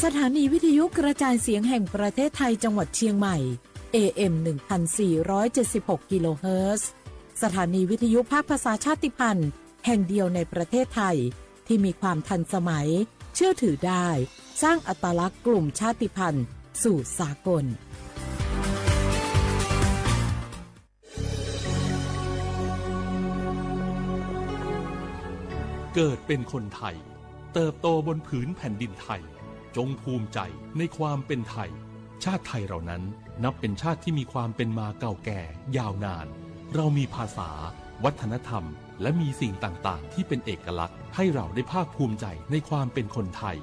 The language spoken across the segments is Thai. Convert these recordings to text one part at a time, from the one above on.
สถานีวิทยุกระจายเสียงแห่งประเทศไทยจังหวัดเชียงใหม่ AM 1476 กิโลเฮิรตซ์สถานีวิทยุภาคภาษาชาติพันธุ์แห่งเดียวในประเทศไทยที่มีความทันสมัยเชื่อถือได้สร้างอัตลักษณ์กลุ่มชาติพันธุ์สู่สากลเกิดเป็นคนไทยเติบโตบนผืนแผ่นดินไทยจงภูมิใจในความเป็นไทยชาติไทยเรานั้นนับเป็นชาติที่มีความเป็นมาเก่าแก่ยาวนานเรามีภาษาวัฒนธรรมและมีสิ่งต่างๆที่เป็นเอกลักษณ์ให้เราได้ภาคภูมิใจในความเป็นคนไทย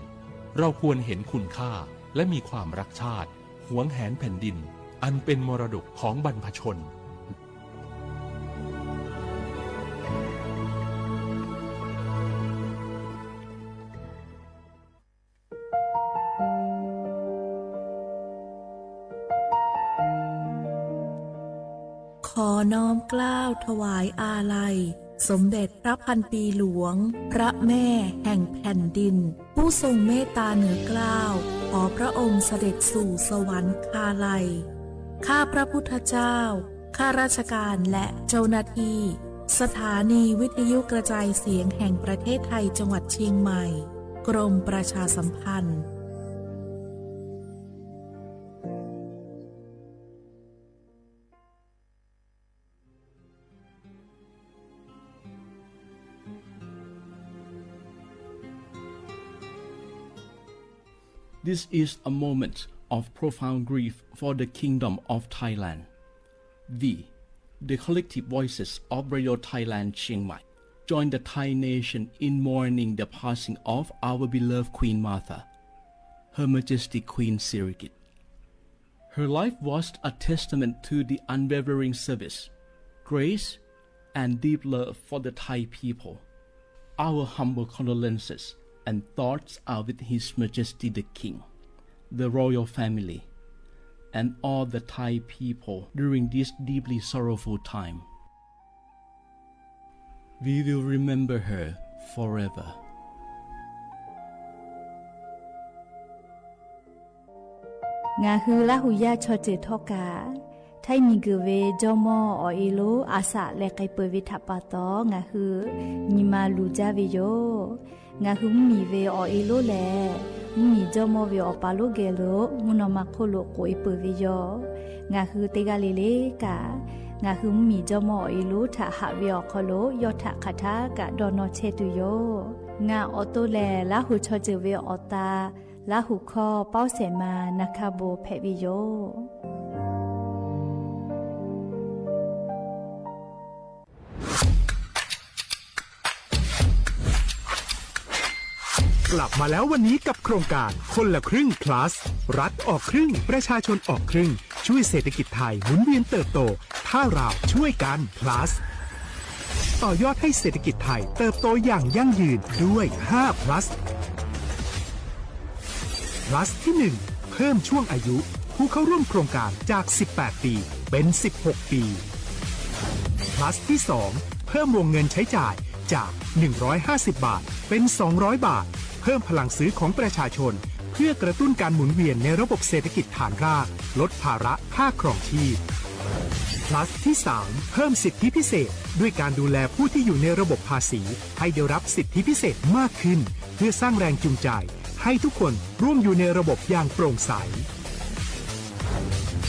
เราควรเห็นคุณค่าและมีความรักชาติหวงแหนแผ่นดินอันเป็นมรดกของบรรพชนขอน้อมเกล้าถวายอาลัยสมเด็จพระพันปีหลวงพระแม่แห่งแผ่นดินผู้ทรงเมตตาเหนือเกล้าขอพระองค์เสด็จสู่สวรรคาลัยข้าพระพุทธเจ้าข้าราชการและเจ้าหน้าที่สถานีวิทยุกระจายเสียงแห่งประเทศไทยจังหวัดเชียงใหม่กรมประชาสัมพันธ์ This is a moment of profound grief for the Kingdom of Thailand. We, the collective voices of Radio Thailand Chiang Mai, join the Thai nation in mourning the passing of our beloved Queen Martha, Her Majesty Queen Sirikit. Her life was a testament to the unwavering service, grace, and deep love for the Thai people. Our humble condolences and thoughts are with His Majesty the King, the royal family, and all the Thai people during this deeply sorrowful time. We will remember her forever. Nga hu la hu ya cho che thoka thai mi gu ve jomo o ilo asa le kai pe vi thapa to nga hu ni ma lu ja vi yo nga hu mi ve o ilo le mi jomo vi o pa lo ge lo mu no ma kho lo ko i pe vi yo nga hu te ga le le ka nga hu mi jomo o ilo tha ha vi o kho lo yo tha kha tha ka do no che tu yo nga o to le la hu cho che ve o taลาหุคอเป้าเสมานาคาโบเพวิโยกลับมาแล้ววันนี้กับโครงการคนละครึ่ง plus รัฐออกครึ่งประชาชนออกครึ่งช่วยเศรษฐกิจไทยหมุนเวียนเติบโตถ้าเราช่วยกัน plus ต่อยอดให้เศรษฐกิจไทยเติบโตอย่างยั่งยืนด้วย5 plus plus ที่ 1 เพิ่มช่วงอายุผู้เข้าร่วมโครงการจาก18ปีเป็น16ปี plus ที่ 2 เพิ่มวงเงินใช้จ่ายจาก150บาทเป็น200บาทเพิ่มพลังซื้อของประชาชนเพื่อกระตุ้นการหมุนเวียนในระบบเศรษฐกิจฐานรากลดภาระค่าครองชีพ plus ที่ 3 เพิ่มสิทธิพิเศษด้วยการดูแลผู้ที่อยู่ในระบบภาษีให้ได้รับสิทธิพิเศษมากขึ้นเพื่อสร้างแรงจูงใจให้ทุกคนร่วมอยู่ในระบบอย่างโปร่งใส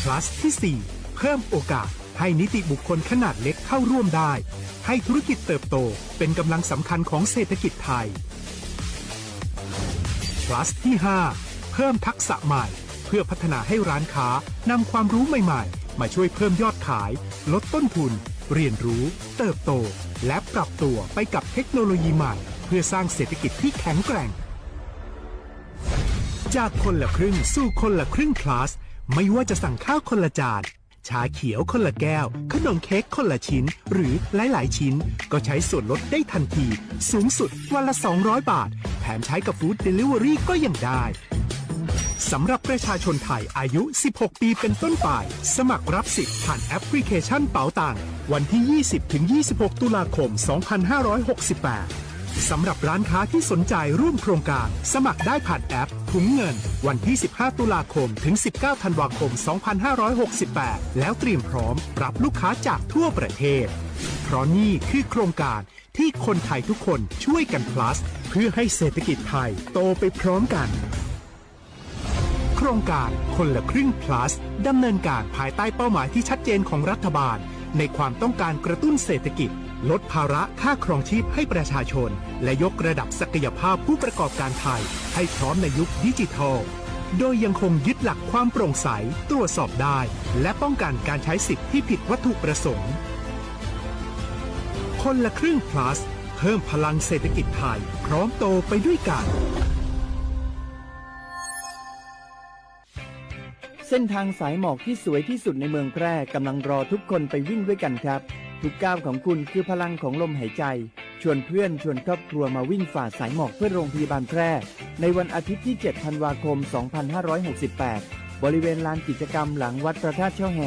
plus ที่ 4 เพิ่มโอกาสให้นิติบุคคลขนาดเล็กเข้าร่วมได้ให้ธุรกิจเติบโตเป็นกำลังสำคัญของเศรษฐกิจไทย plus ที่ 5 เพิ่มทักษะใหม่เพื่อพัฒนาให้ร้านค้านำความรู้ใหม่ๆมาช่วยเพิ่มยอดขายลดต้นทุนเรียนรู้เติบโตและปรับตัวไปกับเทคโนโลยีใหม่เพื่อสร้างเศรษฐกิจที่แข็งแกร่งจากคนละครึ่งสู่คนละครึ่ง plus ไม่ว่าจะสั่งข้าวคนละจานชาเขียวคนละแก้วขนมเค้กคนละชิ้นหรือหลายๆชิ้นก็ใช้ส่วนลดได้ทันทีสูงสุดวันละ200บาทแถมใช้กับฟู้ดเดลิเวอรี่ก็ยังได้สำหรับประชาชนไทยอายุ16ปีเป็นต้นไปสมัครรับสิทธิ์ผ่านแอปพลิเคชันเป๋าตังวันที่ 20-26 ตุลาคม 2568 สำหรับร้านค้าที่สนใจร่วมโครงการสมัครได้ผ่านแอปถุงเงินวันที่ 15 ตุลาคมถึง 19 ธันวาคม 2568 แล้วเตรียมพร้อมรับลูกค้าจากทั่วประเทศ เพราะนี่คือโครงการที่คนไทยทุกคนช่วยกัน plus เพื่อให้เศรษฐกิจไทยโตไปพร้อมกันโครงการคนละครึ่ง plus ดำเนินการภายใต้เป้าหมายที่ชัดเจนของรัฐบาลในความต้องการกระตุ้นเศรษฐกิจลดภาระค่าครองชีพให้ประชาชนและยกระดับศักยภาพผู้ประกอบการไทยให้พร้อมในยุคดิจิทัลโดยยังคงยึดหลักความโปร่งใสตรวจสอบได้และป้องกันการใช้สิทธิ์ที่ผิดวัตถุประสงค์คนละครึ่ง plus เพิ่มพลังเศรษฐกิจไทยพร้อมโตไปด้วยกันเส้นทางสายหมอกที่สวยที่สุดในเมืองแพร่กำลังรอทุกคนไปวิ่งด้วยกันครับทุกก้าวของคุณคือพลังของลมหายใจชวนเพื่อนชวนครอบครัวมาวิ่งฝ่าสายหมอกเพื่อโรงพยาบาลแพร่ในวันอาทิตย์ที่ 7 ธันวาคม 2568 บริเวณลานกิจกรรมหลังวัดพระธาตุช่อแฮ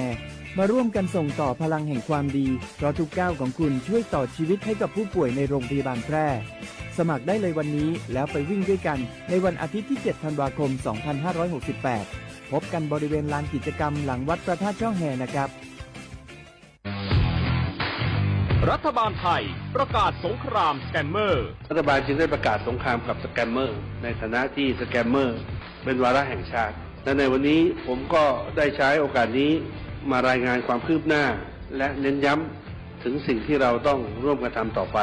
มาร่วมกันส่งต่อพลังแห่งความดีเพราะทุกก้าวของคุณช่วยต่อชีวิตให้กับผู้ป่วยในโรงพยาบาลแพร่สมัครได้เลยวันนี้แล้วไปวิ่งด้วยกันในวันอาทิตย์ที่ 7 ธันวาคม 2568 พบกันบริเวณลานกิจกรรมหลังวัดพระธาตุช่อแฮนะครับรัฐบาลไทยประกาศสงครามสแกมเมอร์รัฐบาลจึงได้ประกาศสงครามกับสแกมเมอร์ในฐานะที่สแกมเมอร์เป็นวาระแห่งชาติและในวันนี้ผมก็ได้ใช้โอกาสนี้มารายงานความคืบหน้าและเน้นย้ำถึงสิ่งที่เราต้องร่วมกันทำต่อไป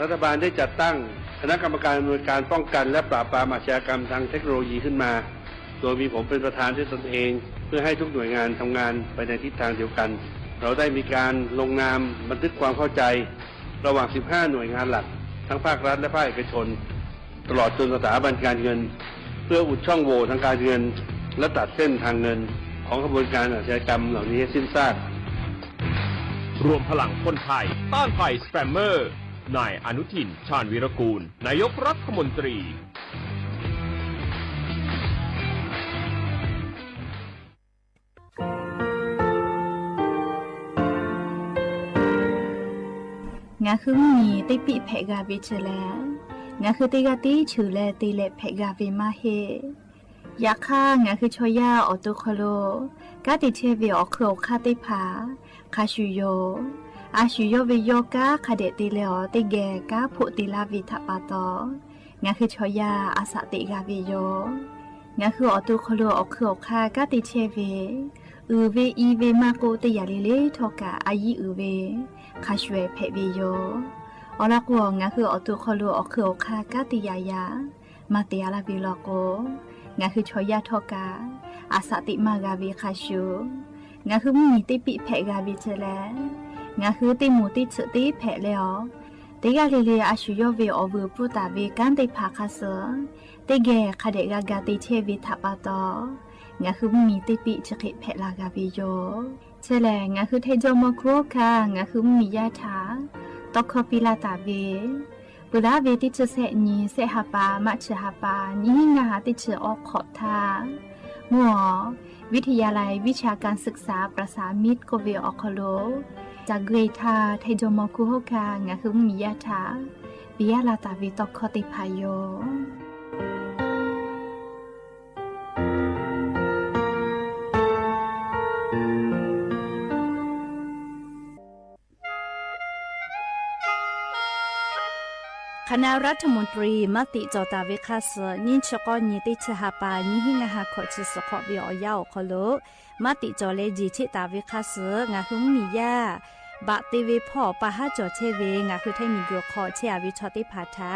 รัฐบาลได้จัดตั้งคณะกรรมการอำนวยการป้องกันและปราบปรามอาชญากรรมทางเทคโนโลยีขึ้นมาโดยมีผมเป็นประธานด้วยตนเองเพื่อให้ทุกหน่วยงานทำงานไปในทิศทางเดียวกันเราได้มีการลงนามบันทึกความเข้าใจระหว่าง 15 หน่วยงานหลักทั้งภาครัฐและภาคเอกชนตลอดจนสถาบันการเงินเพื่ออุดช่องโหว่ทางการเงินและตัดเส้นทางเงินของกระบวนการอาชญากรรมเหล่านี้ให้สิ้นซากรวมพลังคนไทยต้านภัยสแกมเมอร์นายอนุทินชาญวีรกูลนายกรัฐมนตรีงาคือมีติปิเพกาเวชแลงาคือติกาติฉือแลติเลเพกาเวมาเฮยาค่างาคือชอยาออโตโคโลกาติเชเวอโครคาติผาคาชุโยอาชุโยเวโยกาคาเดติเลอติแกกาพุติลาวิทปาตองาคือชอยาอาสติกาเวโยงาคือออโตโคโลอโครคากาติเชเวเวอีเวมาโกติยาเลเลทอกาอายีเวคาชเวเพเวโยอลักวงงาคืออตุคอลูอคืออคากาติยายามาเตียลาบิลโกงาคือชอยาทอกาอาสติมากาเวคาชูงาคือมีติปิเพกาบิเจแลงาคือติมูติสติเพเลอติกาลิเลอาชุโยเวอเวปุตาเวกันติภาคาเสติเกคาเดกากาติเชวิทัปาตองาคือมีติปิจคิเพลากาบิโยเชแลงาคือเทโจโมโครคางาคือมียาถาตอกคอปิลาตาเวปุราเวติจเสนีเสหปามัชหปานิงาติจออกขอทามัววิทยาลัยวิชาการศึกษาประสามิตรโกเวออคโลจากเกรทาเทโจโมโคโฮคางาคือมียาถาปิยาลาตาเวตอกคอติพายโยคณะรัฐมนตรีมติจอตาเวคาสนินชกอนิติชหปานิหิงาหาขอชิสขอวิอยาวคโลมติจอเลจิชิตาเวคาสงาหุมมียาบะติเวพ่อปะหาจอเชเวงาคือไทมีเกขอเชอวิชอติภาทา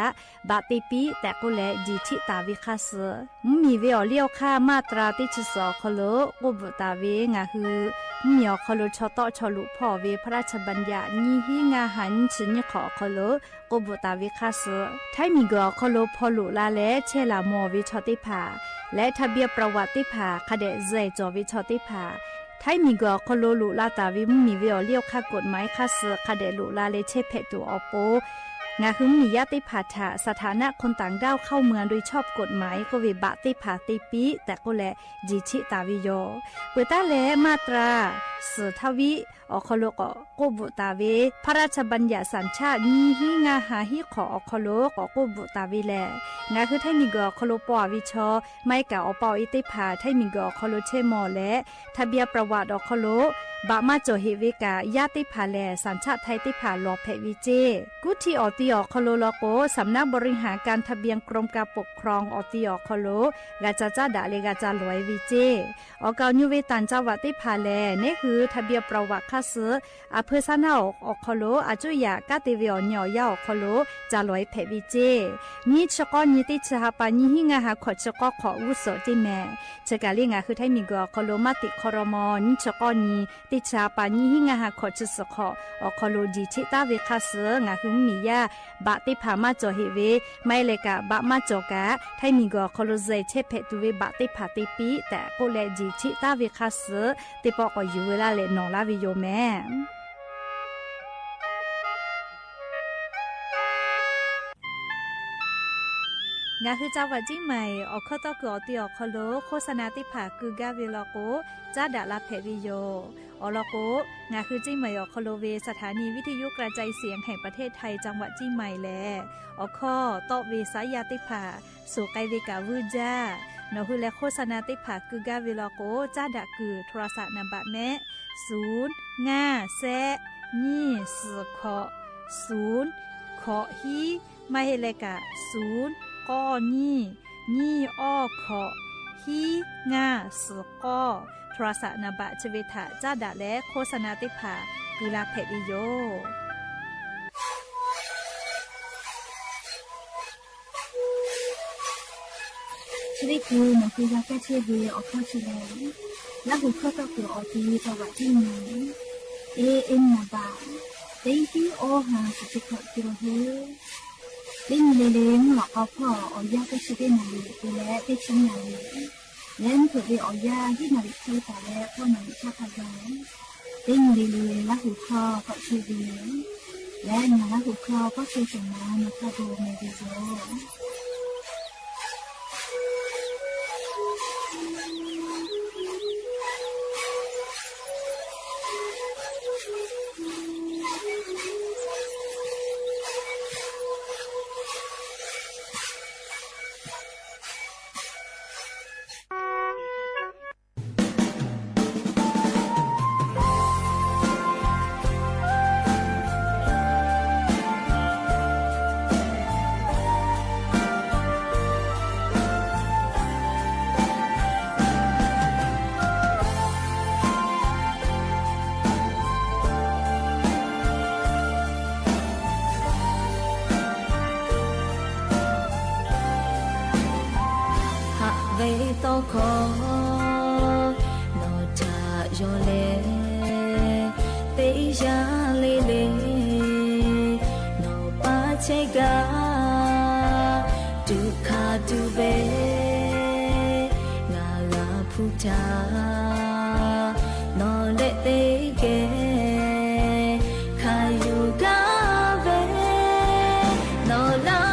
บะติปีแต่กุเลจิชิตาเวคาสมีเวอเลียวค่ามาตราติชสอคโลกุบตาเวงาคือมีอคโลชอตอชอลุพ่อเวพระราชบัญญัตินิหิงาหันชิญขอคโลกุบตาเวคาสไทมีเกคโลพอลุลาเลเชลามอวิชอติภาและทะเบียนประวัติภาคเดเจจอวิชอติภาไทยมีกอคโลลุลาตาวิมีเวอเลียวค่ากฎหมายค่าเสือคาเดลุลาเลเชเพตัวอโป งาคือมีญาติผาถะสถานะคนต่างด้าวเข้าเมืองโดยชอบกฎหมายก็เวบะติผาติปีแต่ก็แลจีชิตาวิโยเปตาแลมาตราสุทวิอคโลกโกบุตาเวพระราชบัญญัติสัญชาตินี้ฮิงาหาฮิขออคโลกโกบุตาเวแลงาคือไทมีกอคโลปอวิชอไม่กะอปออิติผาไทมีกอคโลเชมอและทะเบียประวัติอคโลบะมาโจเฮเวกาญาติผาแลสัญชาติไทยติผาลอเพวิเจกุทีออติอคโลโลโกสำนักบริหารการทะเบียนกรมการปกครองออติอคโลกาจาจาดาเลกาจาลอยวิเจออกาญูเวตันจาวติผาแลนี่คือทะเบียนประวัติคาซืออเพซานาอคโลอาจุยากาติเวอญอยาอคโลจาลอยเพวิเจนี่ชกอนิติชหาปานิหิงาหาขอชกอขออุโสจิแมชกาเลงาคือไทมีกอคโลมาติคอรมอนิชกอนีติชาปานิหิงาหาขอจุสขออคโลจิชิตาเวคาซืองาคือมียาบะติผามาจอเฮเวไม่เลกะบะมาจอกะไทมีกอคโลเซเชเพตุเวบะติผาติปีแต่โกเลจิชิตาเวคาซือติปอกอยู่เวลาเลนอลาวิโยแม่งาคือเจ้าวัดจิ้งใหม่ออกข้อต่อคืออติออกคโลโฆษณาติผาคือกาเวลโกจ้าดาลาเพวิโยอลโกงาคือจิ้งใหม่ออกคโลเวสถานีวิทยุกระจายเสียงแห่งประเทศไทยจังหวัดจิ้งใหม่แลออกข้อต่อเวสายาติผาสู่ไกเวกาวูจ้านอคือและโฆษณาติผาคือกาเวลโกจ้าดาคือโทรศัพท์นำบะแม่0 5 แซนี่สือขอ0ขอฮีไม่เฮเลกะ0ก้อนี่อ้อขอฮีงาสือก้อโทรศัพท์นบะชเวทะจ้าดะและโฆษณาติผากุลาเพวิโยชริคูนคือยาแก้เชื้อเวออกข้อเชื้อและหุข้อต่อคืออตีจังหวัดที่ไหนเอ็นนาบาเต็งที่โอหาสุดขอจิโรเฮเล่นเล่นหลอกเอาพ่อออยาก็ชิได้นาลีกูและได้ชิ้นนาลีเล่นเผื่อไปออยาที่นาลีคือแต่และพ่อนาลีชาพายองเล่นเล่นและหุข้อก็ชื่อเวและนาและหุข้อก็ชื่อสมานาคาโบเมดิโซ多可诺查ယောလေတေယာလေးလေးနောပါချေကဒုက္ခဒုဘေငါလာဖူတာနောလက်သေးကဲခါယူကဘေနောလာ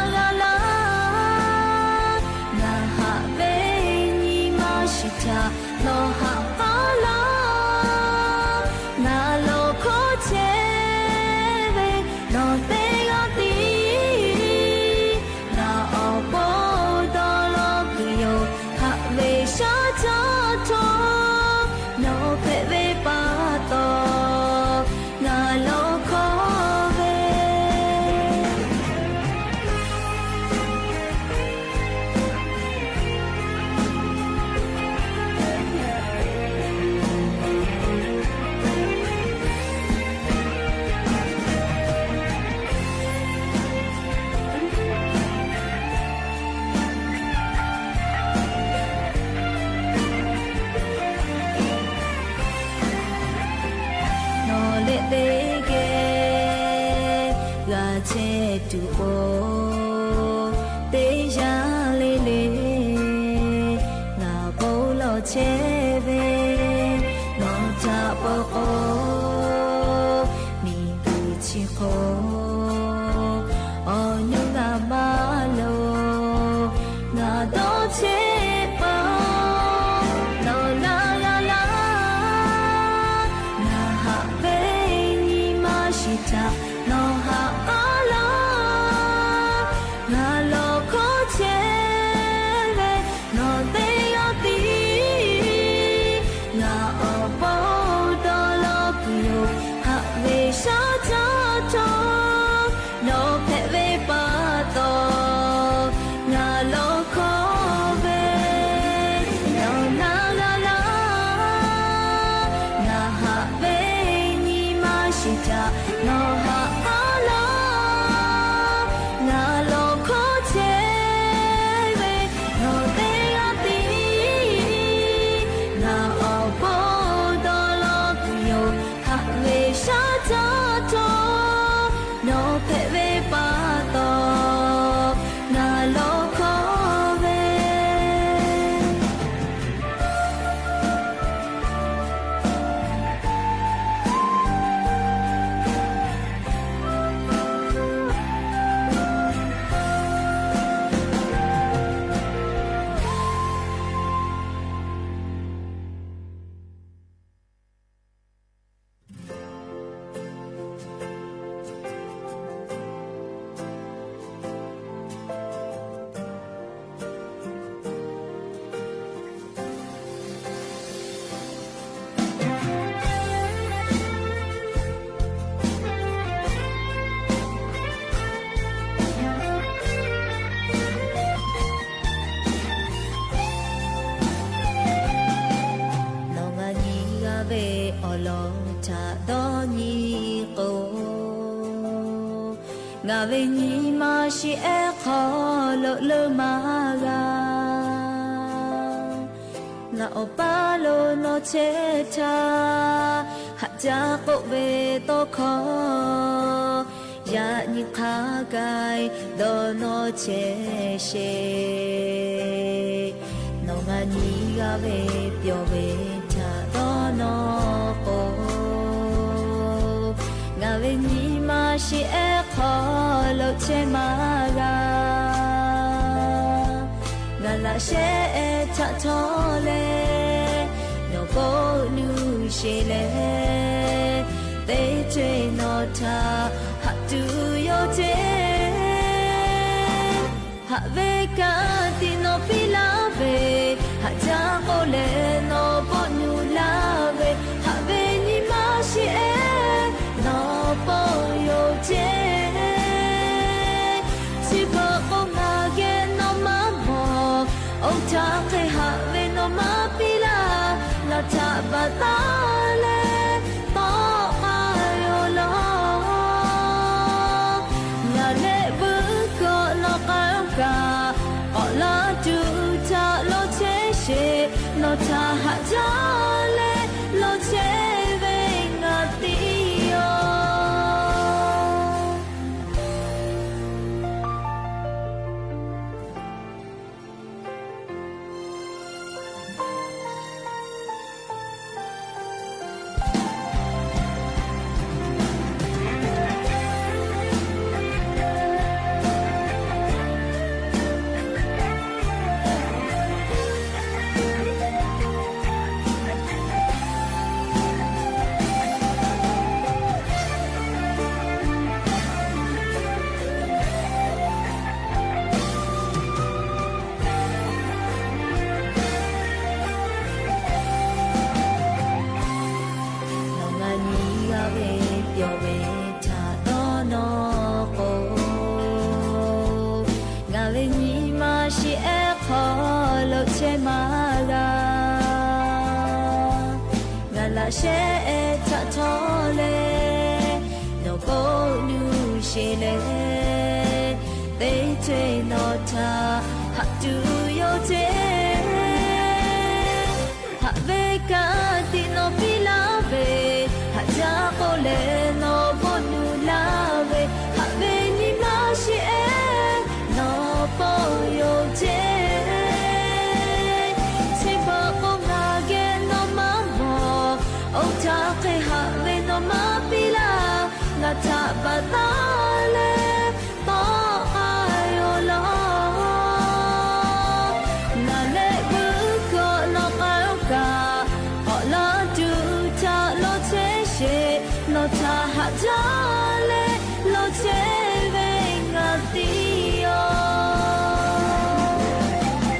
no ha pa la na lo ko che ve no te ga ti na o po do lo ku yo ha ve sha cha to no pe ve pa to na lo ko ve tu po te ya le le na bo lo che ve no ta po o mi tu chi ko o no ha ala na lo ko che ve no te ati na o po do lo yo ha ve sha cha to no pe ve pa to na lo ko ve ngà về nhị mà chỉ e khó lỡ lơ mà ga ngà ô ba lô nó chết cha hạ cha cộ về to khó ya nhị khá gai đó nó chết xê nó ngà nhị ga về biểu về cha đó nó cô ngà về nhị mà chỉ e khó lỡ che mà ga ngà là sẽ cha cho lệ nó có nu sẽ lệ để chơi nó cha hạ tu yo che hạ về cả tin nó phi la về hạ cha có lệ nó bỏ nu la về hạ về nhị mà sẽ nó bỏ yo che chỉ bỏ con ngà ghe nó má mò ông cha khai hạ về nó má pi la cha bà ta lệ to ai lo nhà lệ bước cọ nó cao cả họ la chữ cha lo chế xê nó cha hạ cha lệ lo chế về ngà tiêu sẽ cha cho lệ nó có nu sẽ lệ để chơi nó cha hạ tu yo che hạ về cả tin nó phi la về hạ cha có lệ nó bỏ nu la về hạ về nhị mà sẽ nó bỏ yo che ông cha khai hạ về nó má pi la ngà cha bà ta lệ to ai lo ngà lệ bước cọ nó cao cả họ la chữ cha lo chế xê nó cha hạ cha lệ lo chế về ngà tiêu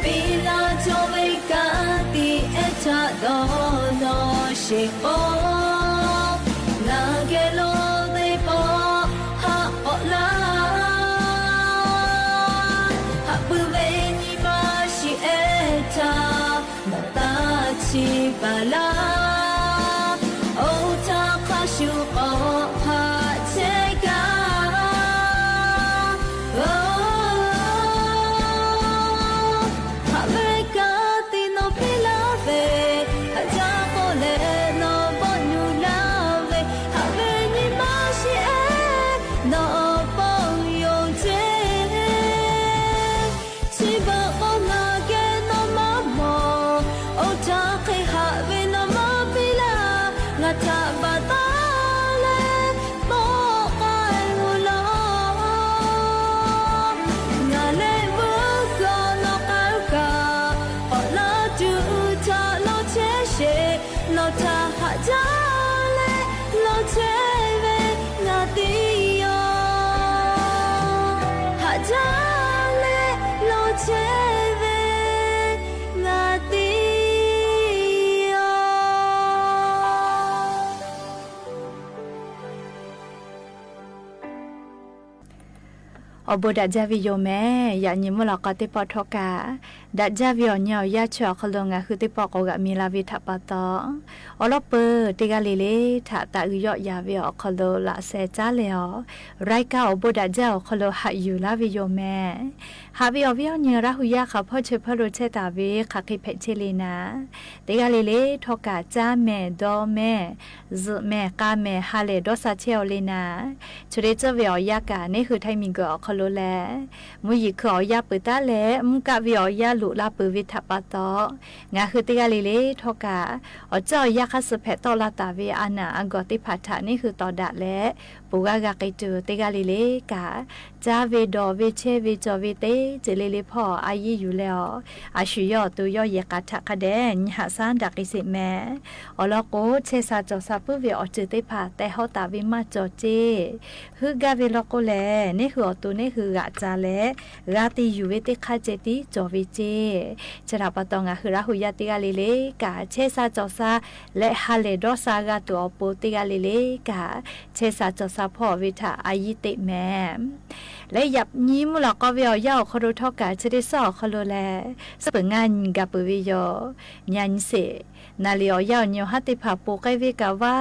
pi la cho về cả ti e cha đó nó sẽ có là cái lô đây bỏ hạ họ la hạ bự về nhị mà chỉ e cha mà ta chỉ bà la ô cha khá siêu có hạ ทะบาตาเลโตกายวุลองาเลวุกอนอกาอุกาอลาจูทาโลเชเชโลทาหะจาเลโลเชเวงาติโยหะจาเลโลเชเวงาติอบดัจจาวิโยแม่ยานิมุลกติปทกาดัจจาวิโยเนียวยาชอคลงาคือติปกกะมีลาวิทัปตออลอเปติกาเลเลทะตะอุยอยาวิโอคลละเซจาเลอไรกาอบดัจจาคลหะอยู่ลาวิโยแม่หาวิโอวิโอเนียระหุยาขะพ่อเชพโรเชตาเวขะคิเพเชเลนาติกาเลเลทกาจาแม่ดอแม่ซุแม่กาแม่ฮาเลดอซาเชลเลนาชเรเจวิโอยากานี่คือไทมิงกอคลแลมุยขอยาปตาแลมุกะวิโอยาลุลาปวิทัปตองาคือติกาเลเลทกาอเจ้ายาคัสเพตอลาตาเวอานาอังกอติพัทะนี่คือตอดะแลปูกากะกิจูติกาเลเลกาจาเวดอเวเชเวจอเวเตเจเลเลพ่ออายีอยู่แล้วอาชุยอตุยอยกะทะคะแดนหะซานดักอิสิแมอลโกเชซาจอซาปุเวอจิติพาแต่เฮาตาวิมาจอเจฮึกาเวลโกแลนี่คืออตุนี่คือกะจาแลกาติอยู่เวติคาเจติจอเวเจจะรับปตองะคือราหุยติกาเลเลกาเชซาจอซาและฮาเลดอซากาตัวโปติกาเลเลกาเชซาจอซาพ่อวิทาอายิติแมและหยับยิ้มหลอกก็เวียวยาวคอรุทอกาจะได้สอคอรุแลสเปงานกับปุวิโยยันเสนาลีอยาวเนียวฮัติผาปูไกวิกาไว้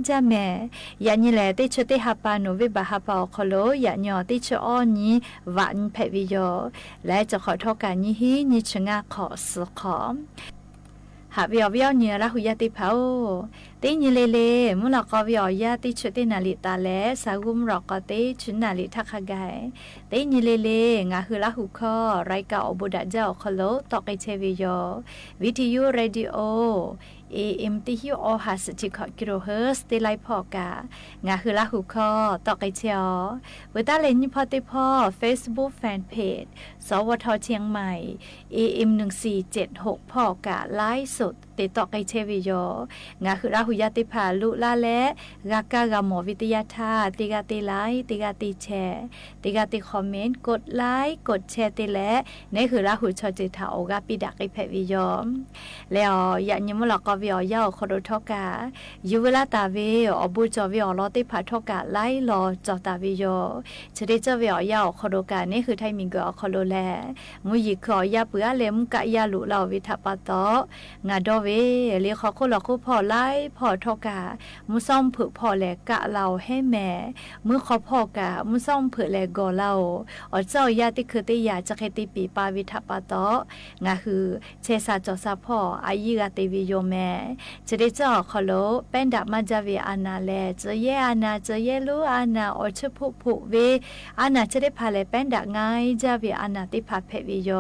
จ้าแม่ยันนี่แหละติชติฮับปานุวิบาฮับปาคอโลยันยอติชอ้อนี้วันเพวิโยและจะขอทอกานี้ฮีนิชงาขอสุขอหาวิโอวิโอเนียระหุยติภาติญิเลเลมุลกอวิโอยาติชุตินาลิตาเลสากุมรอกติชุนาลิทักขกายติญิเลเลงาคือละหุคอไรกาอบุดะเจ้าคโลตอกไอเชวิโยวิทยุเรดิโอAM ที่ฮิวอหัสจิกกิโลเฮิร์ตติไลพอกางาคือละหุคอตอกไอเชียวเวตาเลนิพอติพอ Facebook Fanpage สวทเชียงใหม่ AM 1476พอกาไลฟ์สดติดต่อไอเชวิโยงาคือราหุยติภาลุลาและกากากาหมอวิทยาธาติกาติไลค์ติกาติแชร์ติกาติคอมเมนต์กดไลค์กดแชร์ติและนี่คือราหุชจิตาโอกาปิดักไอเพวิโยแล้วยันยมลกวิอยาคอรทกายูเวลาตาเวอบุจวิอลอติภาทกาไลลอจอตาวิโยชริจวิอยาคอรกานี่คือไทมิงกอคอโลแลมุยิขอยาเปือเลมกะยาลุลาวิทัปตองาดอเวเลียขอคุลคุพ่อไล่พ่อทกามุซ่อมผือพ่อแหลกะเราให้แม่มือขอพ่อกามุซ่อมผือแหลกอเราอเจ้ายาติคือติยาจะเคติปีปาวิทัปตองาคือเชซาจอซาพ่ออายิกาติวิโยแม่จะได้เจ้าขอโลเป็นดับมาจาวิอานาแลจะเยอานาจะเยลูอานาอชพุพุเวอานาจะได้พาเลเป็นดักไงจาวิอานาติพาเพวิโย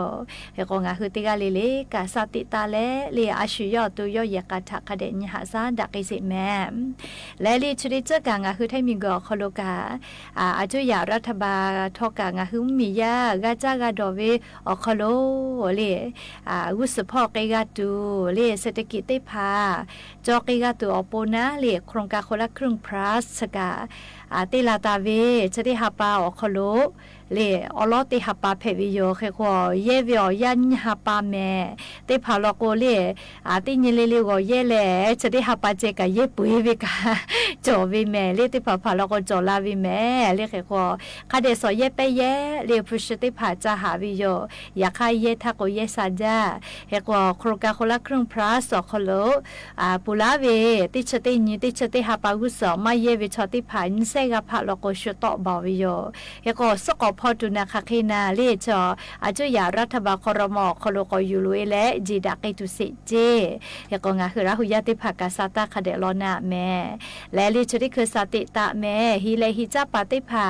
เฮกงาคือติกาเลเลกาสติตาเลเลียอาชุยอตุยอยกาทักคเดญหาซาดักอิสิแมและลีชริจกางาคือไทมิงกอคโลกาอาจุยารัฐบาลทอกางาคือมียากาจากาดอเวอคโลเลวุสพอกกาตูเลเศรษฐกิจได้พาจอกกาตูอโปนาเลโครงการคนละครึ่งพลัสกาติลาตาเวจะได้ฮับปาอคโลเลอลอติฮับปาเพวิโยเคควเยวิอยันฮับปาแม่ติพาลโกเลติญิเลเลโกเยเลจะได้ฮับปาเจกะเยปุยวิกาจอวิแม่เลติพาลโกจอลาวิแม่เลเคควคาเดสอเยเปเยเลพุชติพาจาหาวิโยอยากให้เยทักโกเยซาจาเฮควโครงการคนละครึ่งพลัสอคโลปุลาเวติชติญิติชติฮับปากุสมาเยวิชติพาอินเซ กะพะลโกชุตอบาวิโยเฮก็สกอพอตุนาคาเคนาเลจออาจุยารัฐบาลครมคโลกยูลุและจีดักไอตุสิเจเฮก็งาคือราหุยาติภากาซาตาคเดลอนาแม่และลิชริคือสติตะแม่ฮิเลฮิจาปาติภา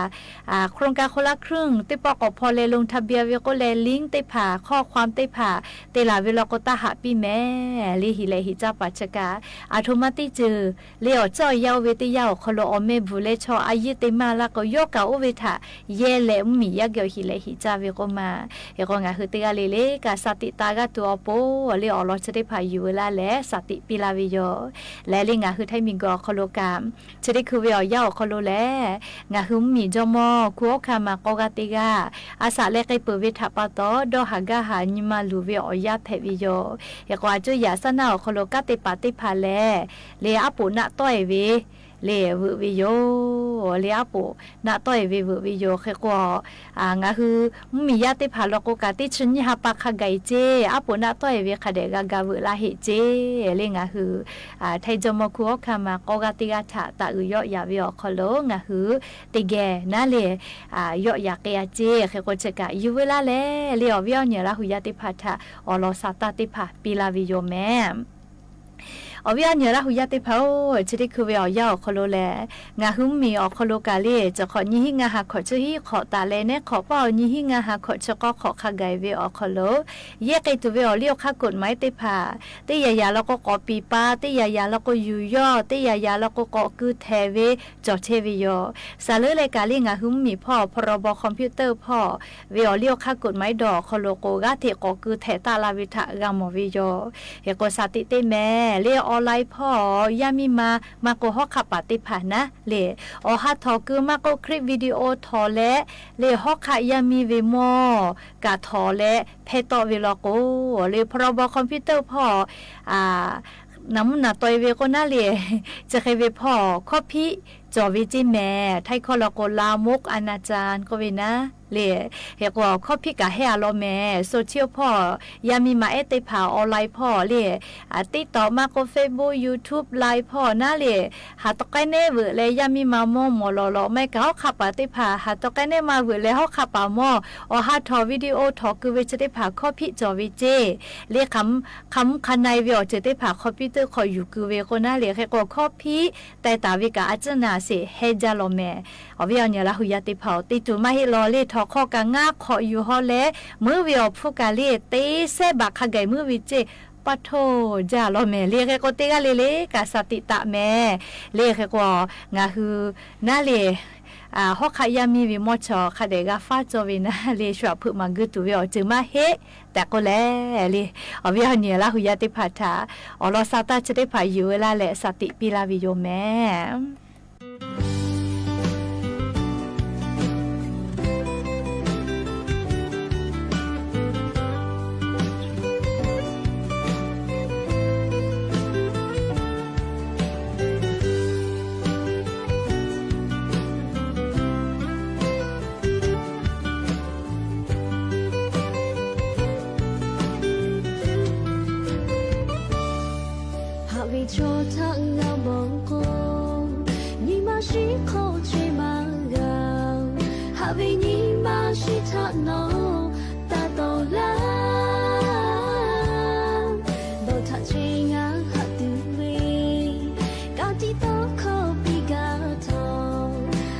โครงการคนละครึ่งติปอกพอเลลงทะเบียนเวก็เลลิงติภาข้อความติภาเตลาเวลก็ตาหาปีแม่ลิฮิเลฮิจาปัจกาอาโทมาติจือเลอจ่อยาวเวติยาวคโลอเมบุเลชออายิติมาละก็ยกาอุเวทาเยเลมียะเกฮิเลฮิจาเวก็มาเฮก็งาคือติกาเลกาสติตากาตัวโปเลอลอชติภายูลาและสติปิลาวิโยและลิงาคือไทมิงกอคโลกามชริคือเวยอยาวคโลแลงาคือมีจอมอคัวคามากอกาติกาอาสาเลกเปเวทาปาตอดอหากาหานิมาลูเวอยาเพวิโยเฮก็อาจุยาสนาคโลกาติปาติภาแลเลอปุนะต้อยเวเลววิโยเลอปุนะต้อยเววิโยเฮก็งาคือมียาติภาลโกกาติชินยาปะคาไกเจอปุนะต้อยเวคาเดกากาเวลาเฮเจเลงาคือไทจมคัวคามากอกาติกาถาตะอุยอยาวิโอคโลงาคือติแกนาเลยอยากยาเจเฮก็จะกะยูเวลาเลอวิโอเนละหุยาติภาทาอลอซาตาติภาปิลาวิโยแมอวิญญาณหุยาติเผาจะได้คือเวลยาวคโลแลงาหุมมีอคโลกาเลจะขอยี่หิงาหาขอจะหิขอตาเลเนขอเป้ายี่หิงาหาขอจะก็ขอขากายเวอคโลเยกไอตัวเวลเลี้ยวขากฎหมายติผาติยายาแล้วก็กอปีป้าติยายาแล้วก็ยูย่อติยายาแล้วก็กอคือเทเวจอเทวิโยสาเลเลกาเลงาหุมมีพ่อพรบคอมพิวเตอร์พ่อเวลเลี้ยวขากฎหมายดอกคโลโกกาเทกอคือเทตาลาวิทะกามวิโยเฮโกสาติเตแม่เลออนไลน์พ่อยามีมาโกฮอกขับปฏิภาณนะเลอฮัททอคือมาโกคลิปวิดีโอทอและเลฮอกขายามีเวโมกาทอและเพตอเวลโกเลพรบคอมพิวเตอร์พ่อน้ำหนาตัวเวก็น่าเลยจะเคยเวพ่อข้อพิจอวิจิแม่ไทยคอลโกลามกอนาจารก็เวนะเลยเฮกว่าข้อพิกะให้อารมณ์แม่โซเชียลพ่อยามีมาเอติผาออนไลน์พ่อเลยติดต่อมาก็เฟซบุ๊กยูทูบไลน์พ่อน่าเลยหาตกเน่เวเลยยามีมาโมหมอหล่อไม่เขาขับปฏิภาหาตกเน่มาเวเลยเขาขับปาโมอหาทอวิดีโอทอคือเวจะได้ผาข้อพิจอวิเจเรียกคำคันในเวอจะได้ผาคอมพิวเตอร์คอยอยู่คือเวก็น่าเลยเฮกว่าข้อพิแต่ตาวิกาอาจนาเสเฮจาโลแม่อวิญญาณละหุยาติเผาติจุมาให้รอเลทอข้อกางาขออยู่ฮอและมือวิอผู้กาเลเตเซบักขไกมือวิเจปะโทจาโลแม่เรียกก็เตกาเลกาสติตะแม่เรียกก็งาคือนาเลฮอกขายามีวิมอชอคาเดกาฟาจอวินะเลชวพึมังกุตุวิอจึงมาเฮแต่ก็แลเลอวิญญาณละหุยาติภาษาอลอซาตาจะได้พาอยู่เวลาและสติปิลาวิโยแม่cho thằng ngao bóng cô nhìn mà chỉ khâu chơi mà gào hạ vì nhìn mà chỉ thằng nó ta to lắm đâu thật chơi ngang hạ từ về cao tí to khâu bị gà thò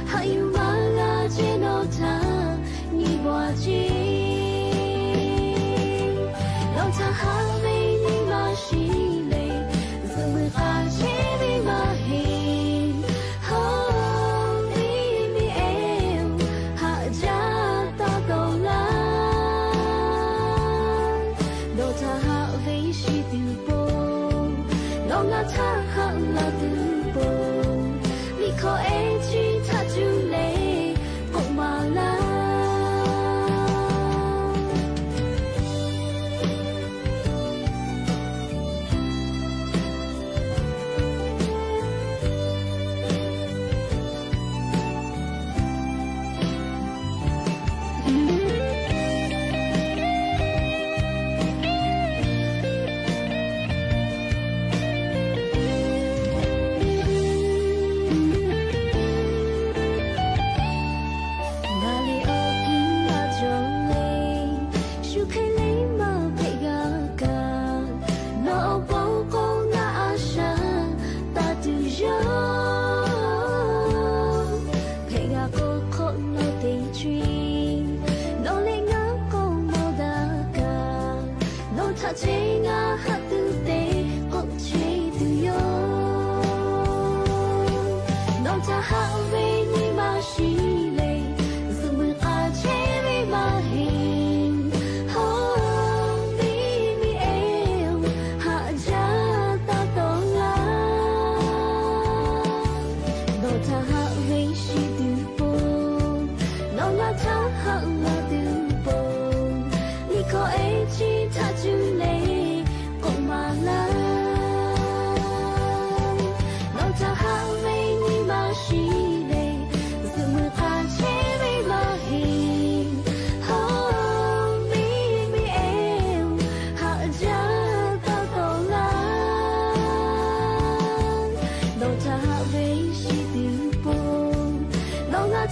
hạ yêu mà gà trên nó thang nhìn qua chi đâu thằng hạ vì nhìn mà chỉ tha hạng là từ bộ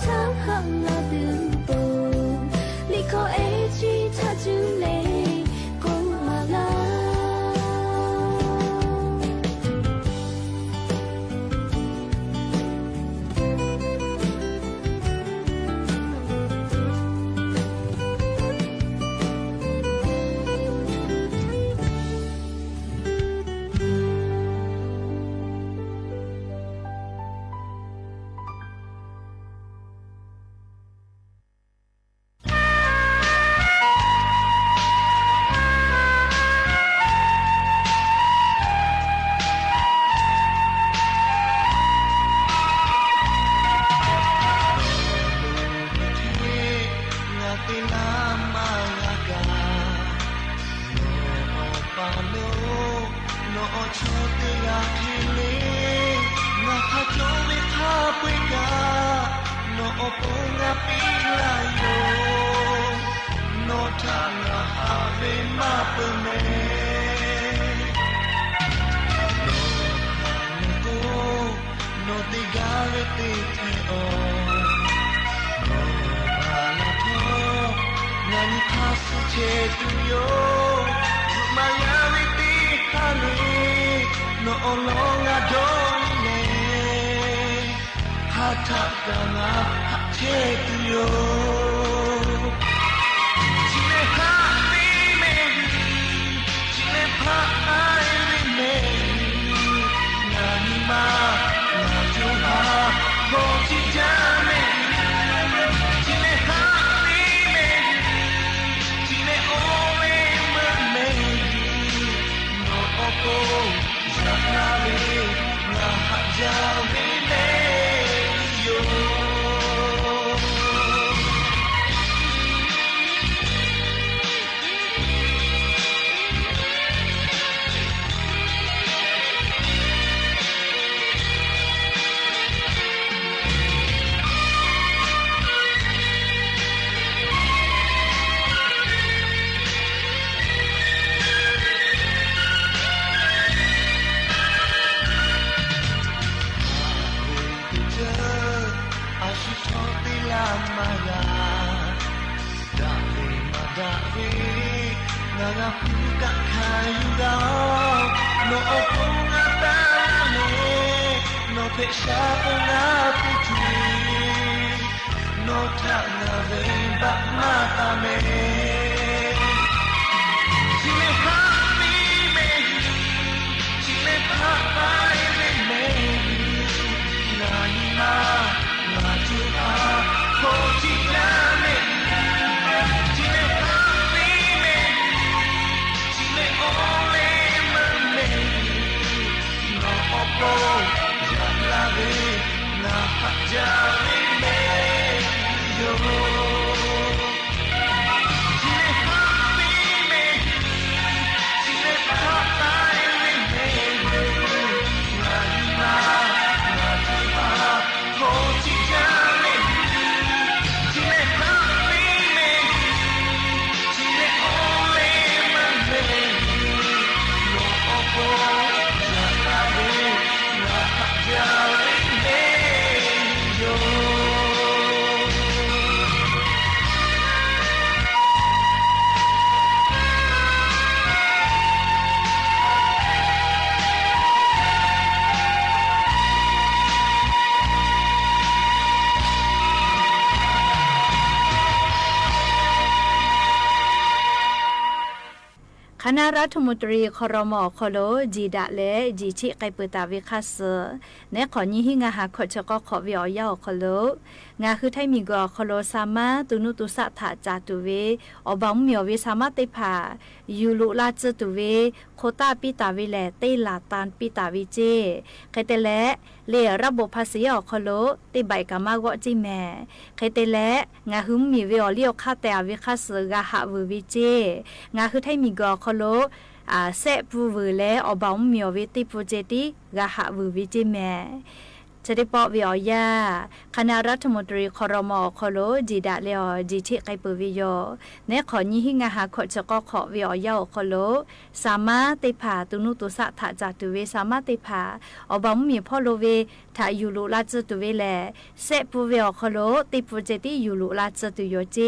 cha hang na dum po li ko e chi cha ju le ko ma laคณะรัฐมนตรีครม.คโลจีดะและจีชิไกเปตาวิคัสในขอนี้หิงาหาขอชก็ขอวิอยาวคโลงาคือไทยมีกอคโลสามารถตุนุตุสะถาจาตุเวอบางมียววิสามารถเตผายูลุลาจตุเวโคตาปิตาวิแลเตลาตานปิตาวิเจใครแต่และเลระบบภาษีอคโลติใบกามากอจิแม่ใครแต่และงาหึมมีเวอเลียวคาแต่วิคัสกาหะววิเจงาคือไทยมีกอคโลเซปูวและอบางมียววิติโปรเจติกาหะววิเจแม่จ จะได้ปอวิอยาคณะรัฐมนตรีครมคโลจีดาเลอจีที่ไกปืวิโยเนขอยี่หิงาหาขอจะก็ขอวิอยาคโลสามารถติผาตุนุตุสะถาจาตุเวสามารถติผาอบามีพ่อโลเวถ้าอยู่ลุลาจตุเวแลเซปูเวอคโลติปูเจติอยู่ลุลาจตุโยเจ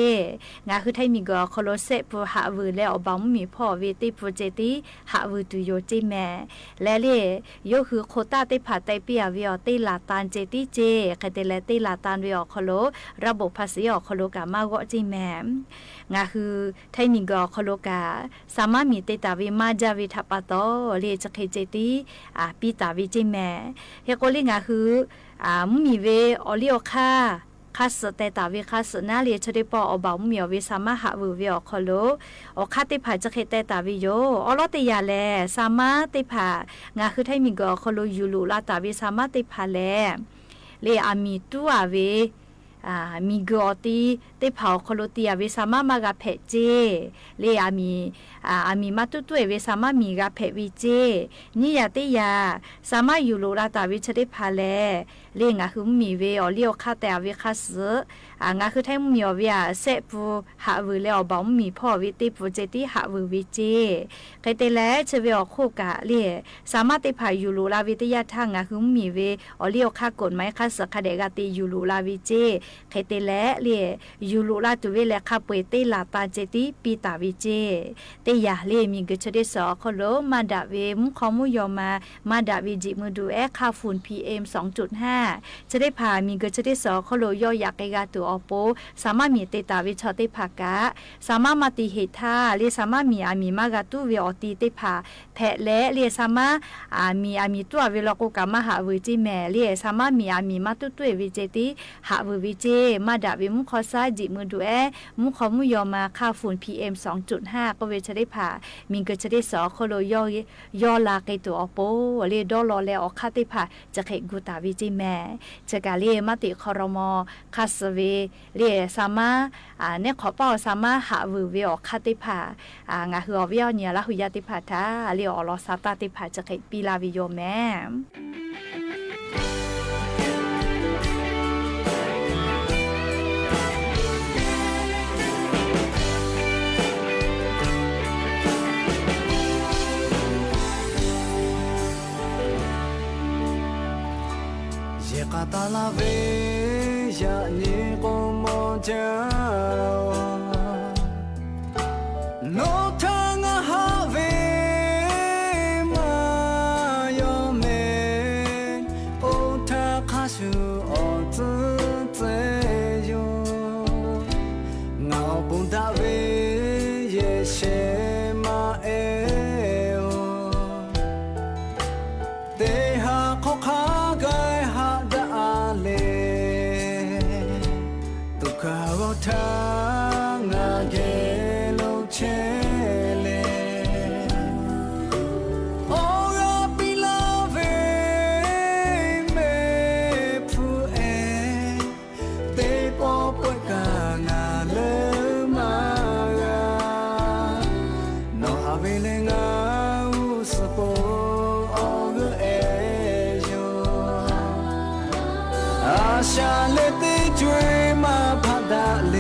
งาคือไทยมีกอคโลเซปูหาวิแล้วอบามีพ่อเวติปูเจติหาวิตุโยเจแม่และเลโยคือโคตาติผาไตเปียวิอติลาตานเจติเจคเตเลติลาตานวิอคโลระบบภาษีอคโลกามาวะเจแม่งาคือไทยมีกอคโลกาสามารถมีเตตาวิมาจาวิทัปโตเลจะเคเจติปีตาวิเจแม่เฮโกลิงาคือมีเวอลิโอคาคัสเตตาวิคัสนาเลียชดิปออบามีอวิสามารถหาวิอคโลอคาติผาจะเคเตตาวิโยอลอติยาแลสามารถติผางาคือไทยมีกอคโลยูลูลาตาวิสามารถติผาแลเลอามีตัวเวมีกอตีเตเผาโคโลตียเวสามามากะเพเจเลอามีมาตุตุเวสามามีกะเพวิเจนี่ยาติยาสามารถอยู่โลลาตาวิชได้พาแลเลงาคือมีเวอเลียวคาแต่เวคาสงาคือไทยมีอเวียเซปูหาวิเลอบ่มีพ่อวิติปูเจติหาวิเจไกเตแลเชเวอโคกะเลสามารถติพาอยู่โลลาวิทยาทางาคือมีเวอเลียวคากฎหมายคาสคาเดกาติอยู่โลลาวิเจไคเตแลเลียยูลุลาตุเวแลคาเปเตลาตาเจติปีตาวิเจเตยาเลมีกะชเดสอคโลมาดาเวมุขอมุยอมาดาวิจิมือดูคาฝุ่น PM 2.5 จะได้พามีกะชเดสอคโลยอยากไกกาตัวอโปสามารถมีเตตาวิชอเตภากะสามารถมาติเหตาเลสามารถมีอามีมากาตุเวอตีเตภาแพและเลสามารถมีตัวเวลโกกามหาวิจิแม่เลสามารถมีอามีมาตุตุวิเจติหาวิเจมาดาวิมุขอซาจิมือดูมุขอมุยอมาค่าฝุ่น PM 2.5 ก็เวชได้ผ่ามีก็จะได้สอโคโลยอลาไกตัวอโปเลดอลอแลอคาติผ่าจะเขกูตาวิจิแม่จะกาเลมติคอรมอคาสเวเลสามารถเนี่ยขอเป้าสามารถหาวิอคาติผ่างาฮือวิอเนี่ยละหุยาติผ่าทาเลอลอซาตาติผ่าจะเขปีลาวิโยแม่Kata la ve ya ni como chao no tanga have ma yo me o ta khasu o tsu tse yo ngao bun da ve ye she ma e o te ha kho kha gaทางาเกโลเชเลโอราปิลาเวเมพูเอเตปอปวยกางาเลมากาโนอาเวเลงาอุสโปโอเกเอโยอาชาเลเตจวยมาพัดาเล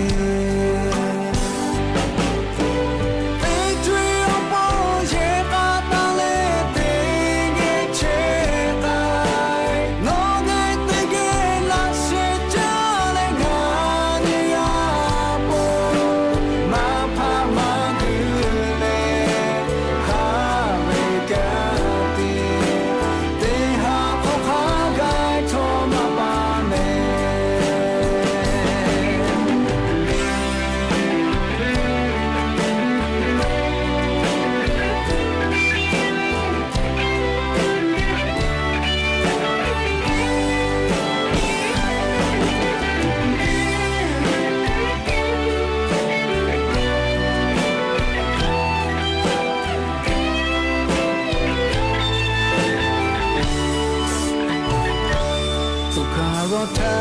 ทา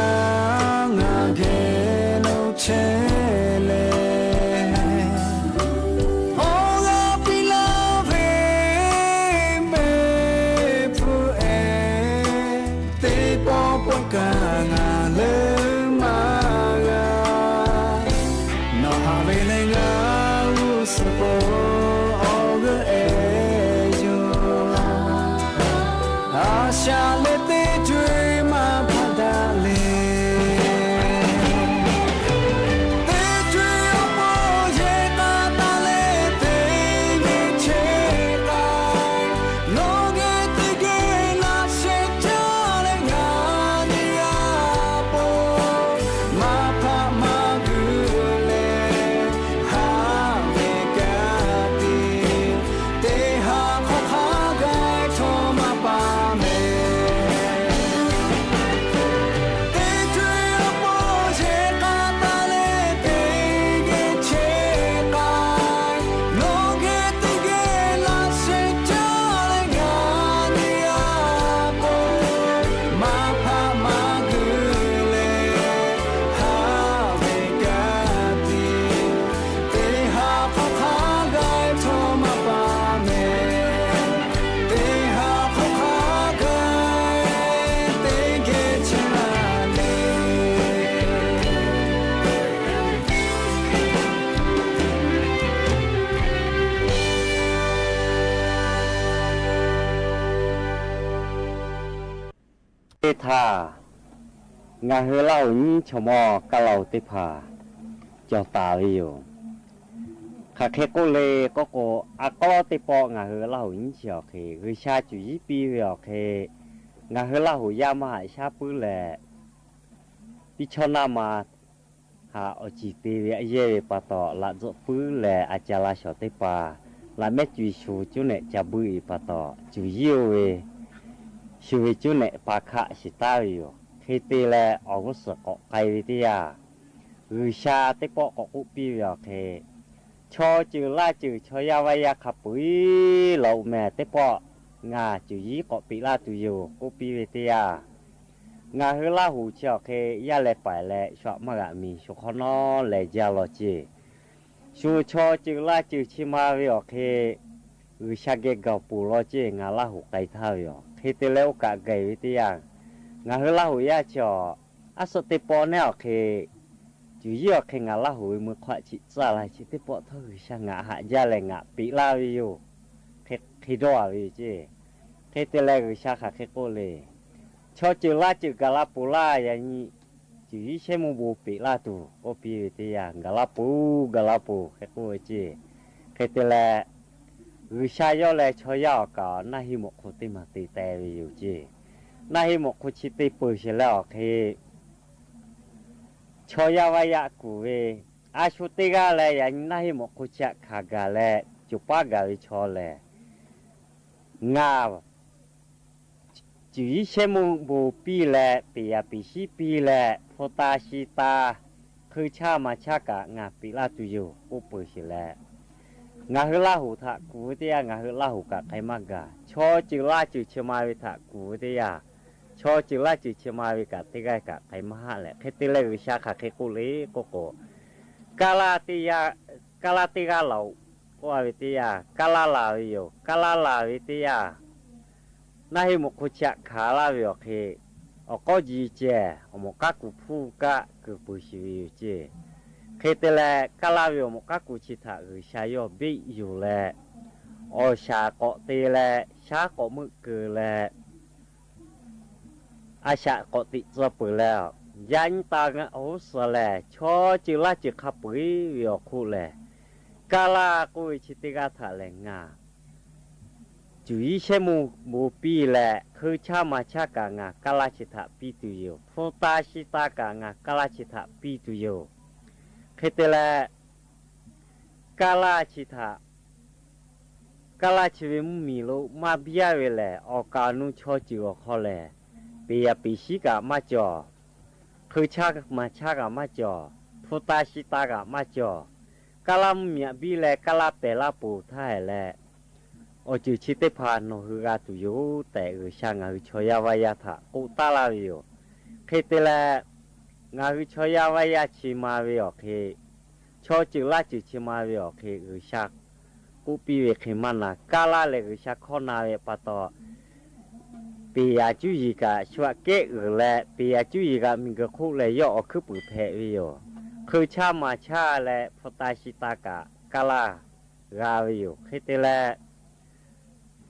งาเกโลเชเลโอราปิลาเวเมพูเอเตปอปว ကငါလဲမာကနော်ဟာပဲလေငါဦးစပေါ်အော်ကဲဂျိုအာရှာလက်သေးတွေမှာဖတ်တာလေท่างาเฮเล่านี้ชมอกะเหล่าติผาเจ้าตาเลยอยู่ข้าเคโกเลก็โกอากอติปองาเฮเล่านี้เชียวเคคือชาจุยปีเวียวเคงาเฮเล่ายามาชาปื้อแหละพิชนามาหาอจิตีเวียเย่ปะต่อละจปื้อแหละอาจารย์ชอติปาละแม่จุยชูจุเนจะบุยปะต่อจุยเยเวชีวิตจุเนปาคะสิตาอยู่ที่ตีแลออกสกไกวิทยาวิชาติปอกกุปีเวียเคชอจือล่าจือชอยาวายาขับปุยเหล่าแม่ติปองาจือยี่กปีลาตุอยู่กุปีวิทยางาเฮล่าหูเชียวเคยาเลไปแลชอบมากมีชุขนอเลจาโลจีชูชอจือล่าจือชิมาเวียเควิชาเกกปูโลจีงาล่าหูไกท่าอยู่ที่ตีแล้วกะไกวิทยางาเฮล่าหูยาจออาสติปอแนวเคจุยอเคงาล่าหูมือขวาจิตซาลายจิตติปอเท่าช่างงาหายาแรงงาปีลาวิโยเคดอวิเจเคตีแล้ววิชาขาเคโกเลชอจือลาจือกาลาปูลาอย่างนี้จุยเชมูบูปีลาตูโอปีวิทยากาลาปูเคโกเจเคตีแล้ววิชายอแลชอยากานาฮิโมโคติมาติเตวิอยู่เจนาฮิโมโคชิติปุเชแล้วเคชอยาวายะกูเวอาชุติกาแลยังนาฮิโมโคชะขากาแลจุปากาวิชอแลงาจุยเชมุบูปีแลปียปีชิปีแลโฟตาชิตาคือชามาชากะงาปีลาตุอยู่อุปเชแลงาเฮล่าหูทะกูเตียงาเฮล่าหูกะไคมากะชอจือลาจือเชมาวิทะกูเตียชอจือลาจือเชมาวิกะติไกกะไคมหะแหละเคติเลวิชาคะเคกุเลโกโกกาลาติยาเหล่าโอวิติยากาลาลาวิโยกาลาลาวิติยานาฮิโมคุชะขาลาวิโอเคอก็จีเจอโมกะกุพูกะกุปุชิวิโยเจเคเตเลกาลาวิโอโมกะกุชิตะคือชายอบิอยู่แลอชาเกาะเตเลชาเกาะมึกเกแลอาชาเกาะติจะเปิดแล้วยันตางโอสแลชอจิลาจิขับปุยวิโอคูแลกาลากุชิติกาถาแหลงงาจุยเชมูปีแลคือชามาชากางากาลาชิตะปีตุโยโฟตาชิตากางากาลาชิตะปีตุโยเคเตเลกาลาชิตะกาลาชิเวมุมีโลมาบิยาเวเลออกานุชอจิโอคอเลปียปีชิกามาจอคือชากามาจอโฟตาชิตากามาจอกาลามีบิเลกาลาเปลาปูท่าแลโอจุชิเตพานโนฮือกาตุโยแต่ช่างาชอยาวายาทะกุตาลาวิโยเคเตเลงาชอยาวายาชิมาวิโอเคชอจือลาจือชิมาวิโอเคชักกุปีเวเคมันนากาลาเลชักขอนาเวปะตอ ปียจุยกะชัวเกะแหละปียจุยกะมีกะคุเลยย่อคือปือแพวิโยคือชามาชาและพตาชิตากะกาลากาวิโยคิดแล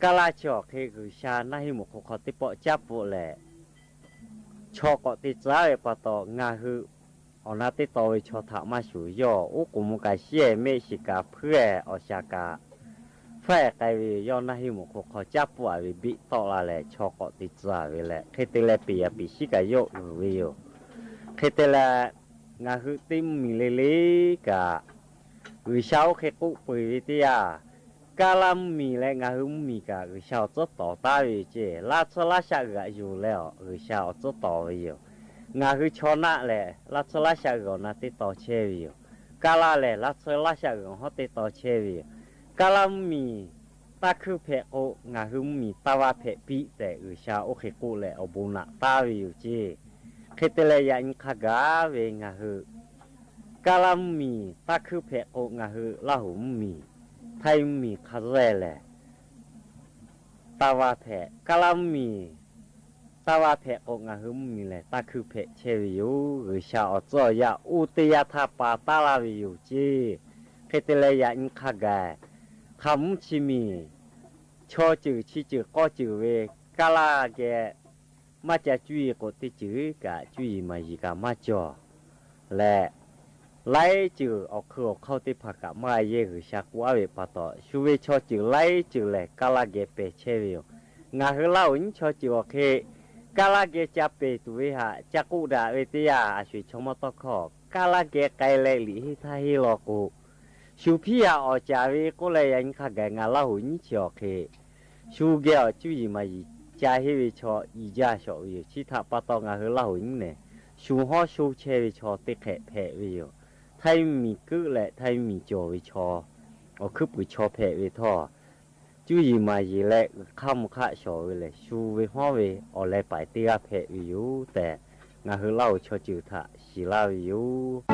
กาลาชอเคคือชานาหิมุขขติปอจับปุแลชอกติจ้าปะตองาฮืออนาติโตวิชอถามาสุย่ออุกุมุกาเชเมชิกาเพื่ออชากาแฟไกวิย่อนาหิมุขจับปุอวิบิตอลาแลชอกติจ้าวิแลคิดแลปียปิชิกาโยวิโยคิดแลงาฮือติมมิเลเลกะวิชาวเคกุปุยวิทยากาลัมมีและงาฮือมีกะวิชาวจะต่อตาวิเจลาชลาชากะอยู่แล้ววิชาวจะต่อวิโยงาคือชนะแหละลัทลาชากรนาติต่อเชวิวกาลาแหละลัทลาชากรฮอติต่อเชวิวกาลามีตาคือเพโองาคือมีตาวาเพปีแต่อุชาโอเคกูแหละอบุนะตาวิวเจเคเตเลยยันขากาเวงาคือกาลามีตาคือเพโองาคือลาหุมีไทยมีคาเรแหละตาวาเพกาลามีตาวาเพออกงาหึมมีแหละตาคือเพเชวิวหรือชาวจ้อยาอุตยาทาปาตาลาวิวจีเคเตเลยาอินคากาคำชิมีชอจือชิจือก็จือเวกาลาแกมาจะจุยกติจือกะจุยมายิกามาจ่อและไล่จือออกคือออกเข้าติผักกะมาเยหรือชักว่าเวปะต่อชูเวชอจือไล่จือแหละกาลาแกเปเชวิวงาหึเล่าอินชอจือโอเคกาลาเกจับเปตุวิหะจักุดาเวติยาอาชีชมตอขอกาลาเกไกเลลิฮิทาฮิโลกุชูพิยาอจาวิกุเลยยังขากงาลาหุนิชอเคชูเกอจุยมายิจาฮิวิชออีจาชอวิชิทาปะตองาฮลาหุนเนชูฮอชูเชวิชอติแขเพวิโยไทยมีกึและไทยมีโจวิชออคือปุชอเพวิทอจุยมายีและข้ามข้าชอวิเลยชูวิฮอวิออเลยไปตีอาเพวิวแต่งาฮือเล่าชอจือทะศิลาวิว เ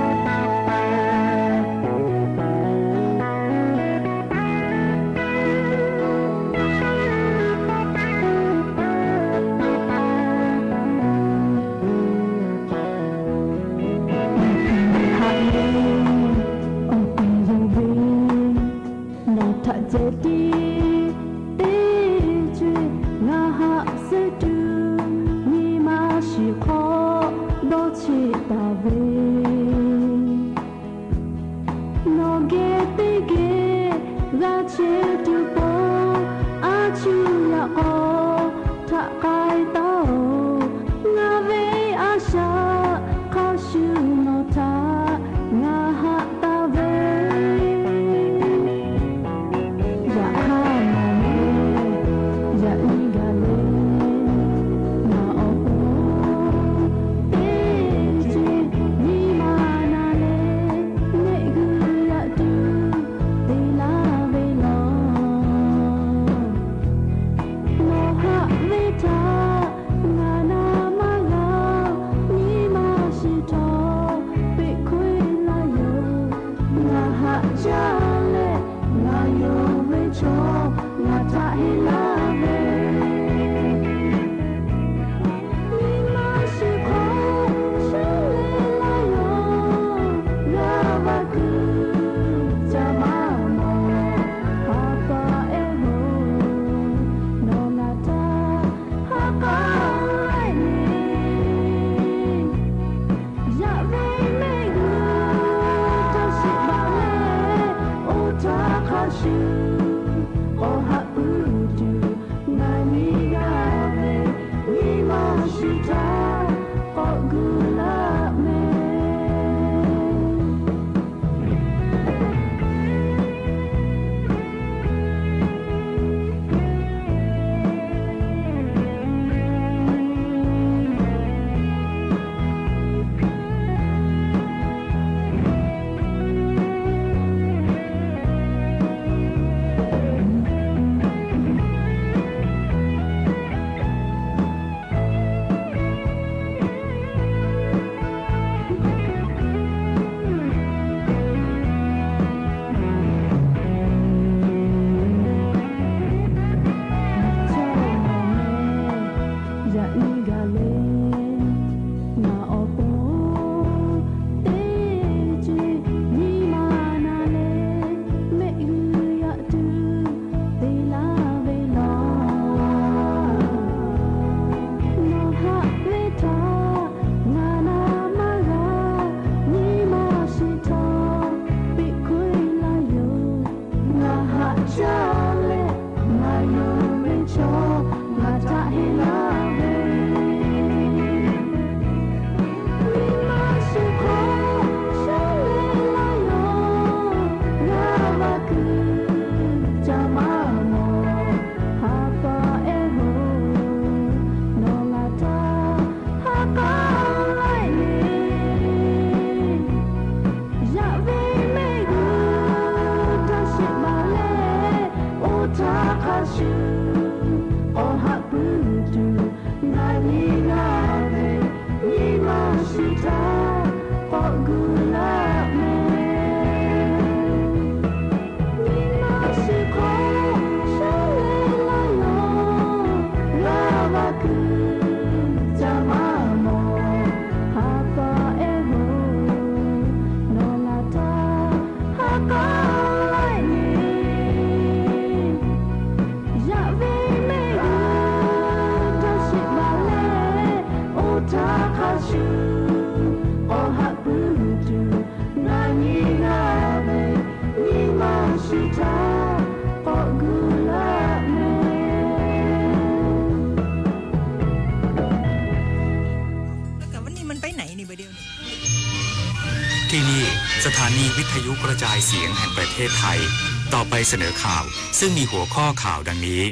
ที่นี่สถานีวิทยุกระจายเสียงแห่งประเทศไทยต่อไปเสนอข่าวซึ่งมีหัวข้อข่าวดังนี้